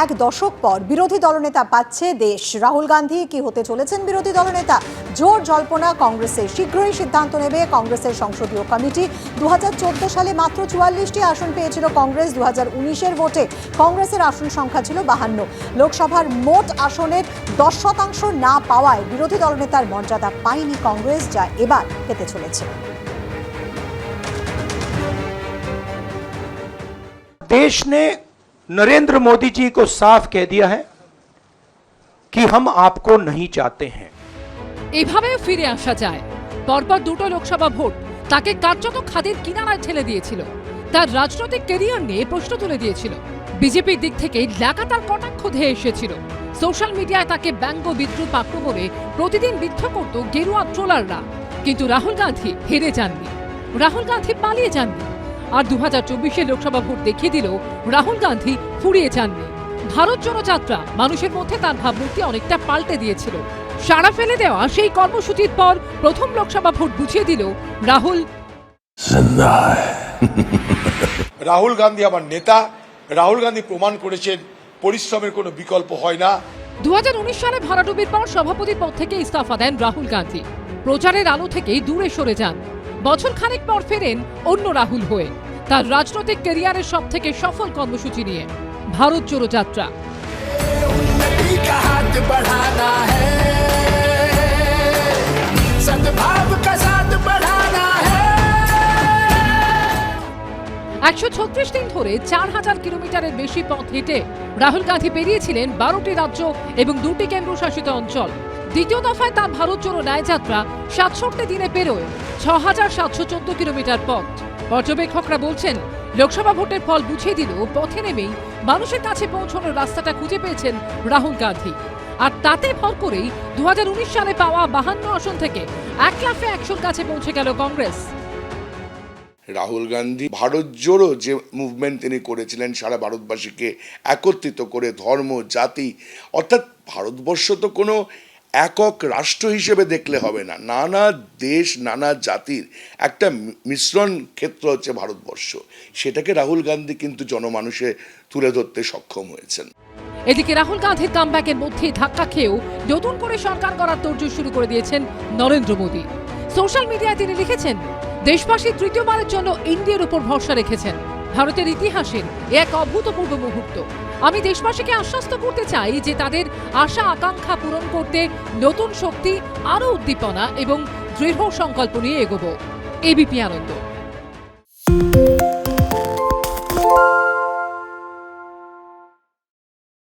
এক দশক পর বিরোধী দলনেতা পাচ্ছে দেশ। রাহুল গান্ধী কি হতে চলেছেন বিরোধী দলনেতা? জোর জল্পনা কংগ্রেসের। শীঘ্রই সিদ্ধান্ত নেবে কংগ্রেসের সংসদীয় কমিটি। 2014 সালে মাত্র 44টি আসন পেয়েছিল কংগ্রেস। 2019-এর ভোটে কংগ্রেসের আসন সংখ্যা ছিল 52। লোকসভার মোট আসনের 10% না পাওয়ায় বিরোধী দলনেতার মর্যাদা পায়নি কংগ্রেস, যা এবার পেতে চলেছে। देश ने नरेंद्र मोदी जी को साफ कह दिया है कि हम आपको नहीं चाहते हैं। এভাবেও ফিরে আসা যায়। পরপর দুটো লোকসভা ভোট তাকে কার্যত খাদের কিনারায় ঠেলে দিয়েছিল। তার রাজনৈতিক ক্যারিয়ার নিয়ে প্রশ্ন তুলে দিয়েছিল। বিজেপির দিক থেকে লাগাতার কটাক্ষ ধেয়ে এসেছিল। সোশ্যাল মিডিয়ায় তাকে ব্যঙ্গ বিদ্রুপ আক্রমণে প্রতিদিন বিদ্ধ করত গেরুয়া ট্রোলাররা। কিন্তু রাহুল গান্ধী হেরে যাননি, রাহুল গান্ধী পালিয়ে যাননি। আর 2024-এর লোকসভা ভোট দেখিয়ে দিল রাহুল গান্ধী ফুরিয়ে যাননি। ভারত জোড়ো যাত্রা মানুষের মধ্যে তার ভাবমূর্তি অনেকটা পাল্টে দিয়েছিল। সাড়া ফেলে দেওয়া সেই কর্মসূচির পর প্রথম লোকসভা ভোট বুঝিয়ে দিল রাহুল গান্ধী আমার নেতা। রাহুল গান্ধী প্রমাণ করেছেন পরিশ্রমের কোনো বিকল্প হয় না। 2019 সালে ভরাডুবির পর সভাপতি পদ থেকে ইস্তফা দেন রাহুল গান্ধী। প্রচারের আলো থেকে দূরে সরে যান। বছর খানেক পর ফেরেন অন্য রাহুল হয়ে, তার রাজনৈতিক ক্যারিয়ারের সব থেকে সফল কর্মসূচি নিয়ে ভারত জোড়ো যাত্রা। 136 দিন ধরে 4000 কিলোমিটারের বেশি পথ হেঁটে রাহুল গান্ধী পেরিয়েছিলেন 12টি রাজ্য এবং 2টি কেন্দ্রশাসিত অঞ্চল। দ্বিতীয় দফায় তার ভারত জোড়ো ন্যায়যাত্রা 67 দিনে পেরোয় 6714 কিলোমিটার পথ। পর্যবেক্ষকরা বলছেন, লোকসভা ভোটের ফল বুঝিয়ে দিল পথে নেমেই মানুষের কাছে পৌঁছানোর রাস্তাটা খুঁজে পেয়েছেন রাহুল গান্ধী। আর তাতে ভর করেই 2019 সালে পাওয়া 52 আসন থেকে 1 লাফে 100-র কাছে পৌঁছে গেল কংগ্রেস। রাহুল গান্ধী ভারত জোড়ো যে মুভমেন্ট তিনি করেছিলেন, সারা ভারতবাসীকে একত্রিত করে ধর্ম জাতি, অর্থাৎ ভারতবর্ষ তো কোনো একক রাষ্ট্র হিসেবে দেখলে হবে না, নানা দেশ নানা জাতির একটা মিশ্রণ ক্ষেত্র হচ্ছে ভারতবর্ষ। সেটাকে রাহুল গান্ধী কিন্তু জনমানুষে তুলে ধরতে সক্ষম হয়েছেন। এদিকে রাহুল গান্ধীর কামব্যাকের মধ্যে ধাক্কা খেয়েও নতুন করে সরকার গড়ার তোড়জোড় শুরু করে দিয়েছেন নরেন্দ্র মোদী। সোশ্যাল মিডিয়ায় তিনি লিখেছেন, দেশবাসী তৃতীয়বারের জন্য ইন্ডিয়ার উপর ভরসা রেখেছেন। ভারতের ইতিহাসের এক অভূতপূর্ব মুহূর্ত। আমি দেশবাসীকে আশ্বস্ত করতে চাই যে তাদের আশা আকাঙ্ক্ষা পূরণ করতে নতুন শক্তি, আরও উদ্দীপনা এবং দৃঢ় সংকল্প নিয়ে এগোবো। এবিপি আনন্দ।